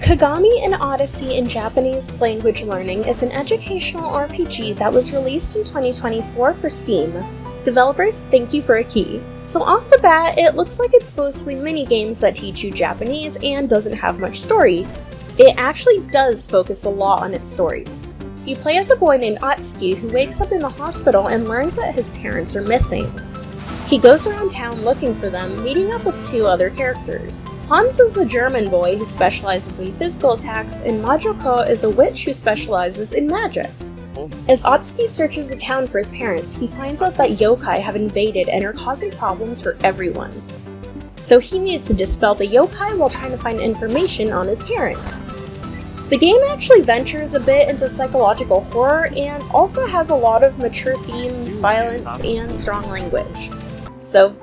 Kagami and Odyssey in Japanese language learning is an educational RPG that was released in 2024 for Steam. Developers, thank you for a key. So off the bat, it looks like it's mostly mini-games that teach you Japanese and doesn't have much story. It actually does focus a lot on its story. You play as a boy named Atsuki who wakes up in the hospital and learns that his parents are missing. He goes around town looking for them, meeting up with two other characters. Hans is a German boy who specializes in physical attacks, and Majoko is a witch who specializes in magic. As Atsuki searches the town for his parents, he finds out that yokai have invaded and are causing problems for everyone. So he needs to dispel the yokai while trying to find information on his parents. The game actually ventures a bit into psychological horror and also has a lot of mature themes, violence, and strong language. So,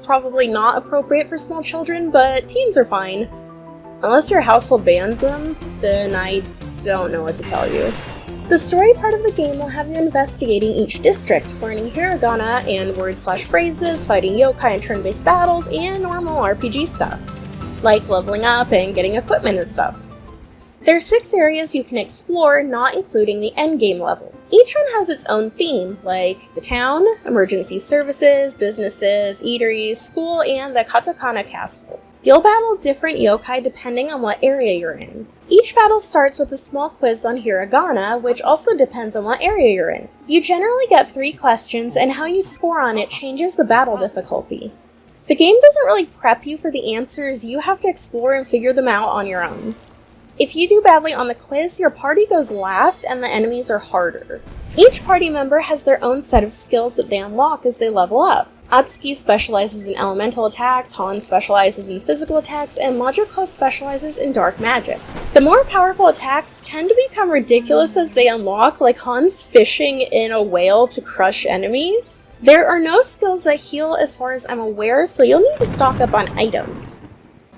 probably not appropriate for small children, but teens are fine. Unless your household bans them, then I don't know what to tell you. The story part of the game will have you investigating each district, learning hiragana and words/phrases, fighting yokai in turn-based battles, and normal RPG stuff, like leveling up and getting equipment and stuff. There are 6 areas you can explore, not including the endgame level. Each one has its own theme, like the town, emergency services, businesses, eateries, school, and the Katakana Castle. You'll battle different yokai depending on what area you're in. Each battle starts with a small quiz on hiragana, which also depends on what area you're in. You generally get 3 questions, and how you score on it changes the battle difficulty. The game doesn't really prep you for the answers, you have to explore and figure them out on your own. If you do badly on the quiz, your party goes last and the enemies are harder. Each party member has their own set of skills that they unlock as they level up. Atsuki specializes in elemental attacks, Hans specializes in physical attacks, and Majoko specializes in dark magic. The more powerful attacks tend to become ridiculous as they unlock, like Hans fishing in a whale to crush enemies. There are no skills that heal as far as I'm aware, so you'll need to stock up on items.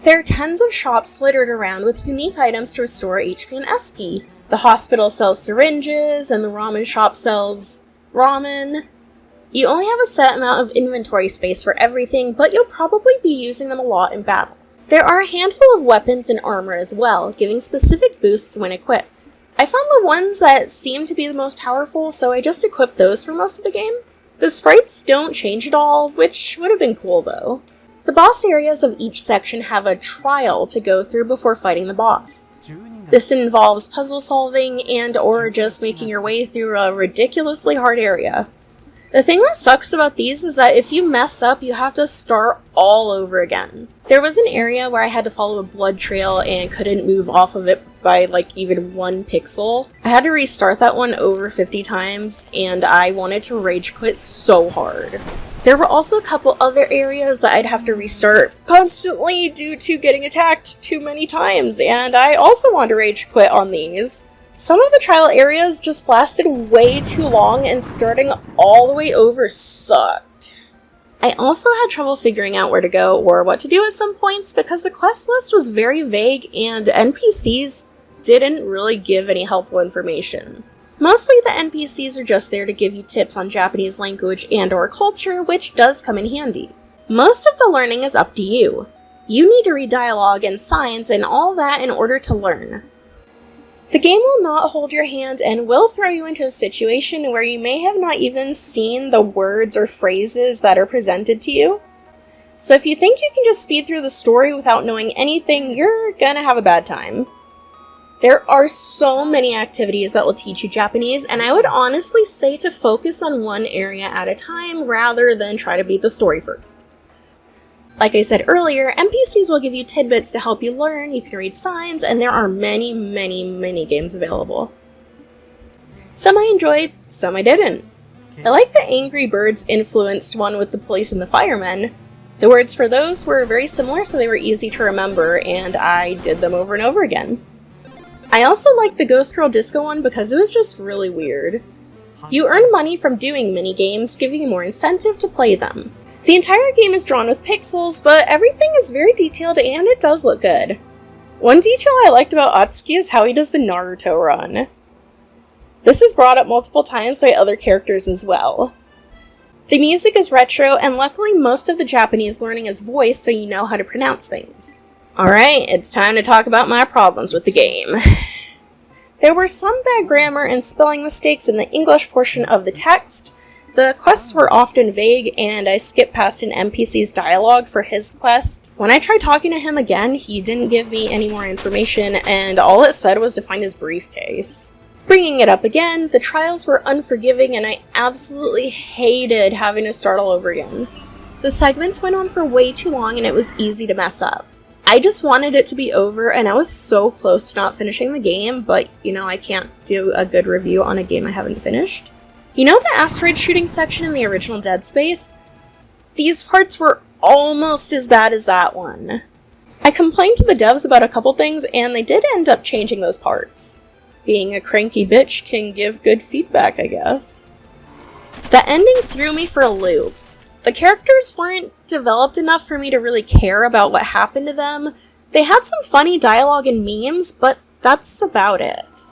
There are tons of shops littered around with unique items to restore HP and SP. The hospital sells syringes, and the ramen shop sells ramen. You only have a set amount of inventory space for everything, but you'll probably be using them a lot in battle. There are a handful of weapons and armor as well, giving specific boosts when equipped. I found the ones that seem to be the most powerful, so I just equipped those for most of the game. The sprites don't change at all, which would have been cool though. The boss areas of each section have a trial to go through before fighting the boss. This involves puzzle solving and/or just making your way through a ridiculously hard area. The thing that sucks about these is that if you mess up, you have to start all over again. There was an area where I had to follow a blood trail and couldn't move off of it by even 1 pixel. I had to restart that one over 50 times, and I wanted to rage quit so hard. There were also a couple other areas that I'd have to restart constantly due to getting attacked too many times, and I also wanted to rage quit on these. Some of the trial areas just lasted way too long, and starting all the way over sucked. I also had trouble figuring out where to go or what to do at some points because the quest list was very vague and NPCs didn't really give any helpful information. Mostly the NPCs are just there to give you tips on Japanese language and/or culture, which does come in handy. Most of the learning is up to you. You need to read dialogue and signs and all that in order to learn. The game will not hold your hand and will throw you into a situation where you may have not even seen the words or phrases that are presented to you. So if you think you can just speed through the story without knowing anything, you're gonna have a bad time. There are so many activities that will teach you Japanese, and I would honestly say to focus on one area at a time rather than try to beat the story first. Like I said earlier, NPCs will give you tidbits to help you learn, you can read signs, and there are many, many, many games available. Some I enjoyed, some I didn't. I like the Angry Birds influenced one with the police and the firemen. The words for those were very similar, so they were easy to remember, and I did them over and over again. I also liked the Ghost Girl Disco one because it was just really weird. You earn money from doing mini-games, giving you more incentive to play them. The entire game is drawn with pixels, but everything is very detailed and it does look good. One detail I liked about Atsuki is how he does the Naruto run. This is brought up multiple times by other characters as well. The music is retro, and luckily most of the Japanese learning is voiced so you know how to pronounce things. Alright, it's time to talk about my problems with the game. There were some bad grammar and spelling mistakes in the English portion of the text. The quests were often vague, and I skipped past an NPC's dialogue for his quest. When I tried talking to him again, he didn't give me any more information, and all it said was to find his briefcase. Bringing it up again, the trials were unforgiving, and I absolutely hated having to start all over again. The segments went on for way too long, and it was easy to mess up. I just wanted it to be over, and I was so close to not finishing the game, but, I can't do a good review on a game I haven't finished. You know the asteroid shooting section in the original Dead Space? These parts were almost as bad as that one. I complained to the devs about a couple things, and they did end up changing those parts. Being a cranky bitch can give good feedback, I guess. The ending threw me for a loop. The characters weren't developed enough for me to really care about what happened to them. They had some funny dialogue and memes, but that's about it.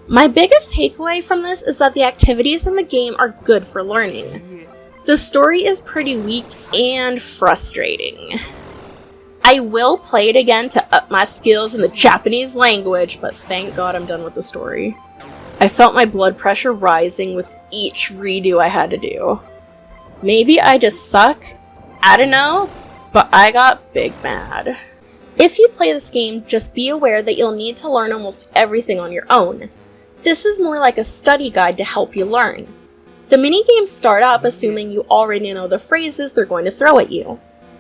My biggest takeaway from this is that the activities in the game are good for learning. The story is pretty weak and frustrating. I will play it again to up my skills in the Japanese language, but thank God I'm done with the story. I felt my blood pressure rising with each redo I had to do. Maybe I just suck, I don't know, but I got big mad. If you play this game, just be aware that you'll need to learn almost everything on your own. This is more like a study guide to help you learn. The minigames start up assuming you already know the phrases they're going to throw at you.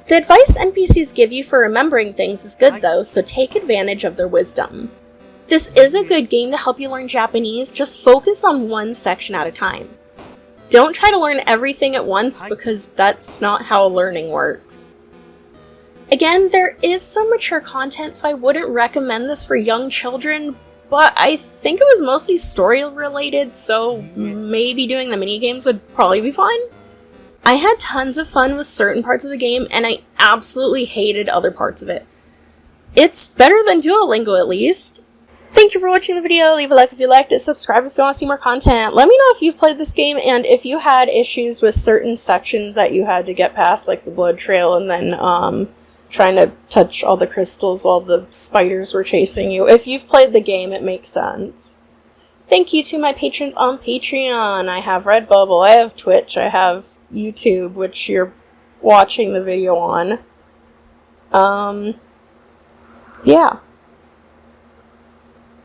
The advice NPCs give you for remembering things is good though, so take advantage of their wisdom. This is a good game to help you learn Japanese, just focus on one section at a time. Don't try to learn everything at once because that's not how learning works. Again, there is some mature content, so I wouldn't recommend this for young children, but I think it was mostly story related, so maybe doing the minigames would probably be fine. I had tons of fun with certain parts of the game, and I absolutely hated other parts of it. It's better than Duolingo at least. Thank you for watching the video. Leave a like if you liked it, subscribe if you want to see more content. Let me know if you've played this game and if you had issues with certain sections that you had to get past, like the blood trail and then trying to touch all the crystals while the spiders were chasing you. If you've played the game, it makes sense. Thank you to my patrons on Patreon. I have Redbubble, I have Twitch, I have YouTube, which you're watching the video on. Yeah.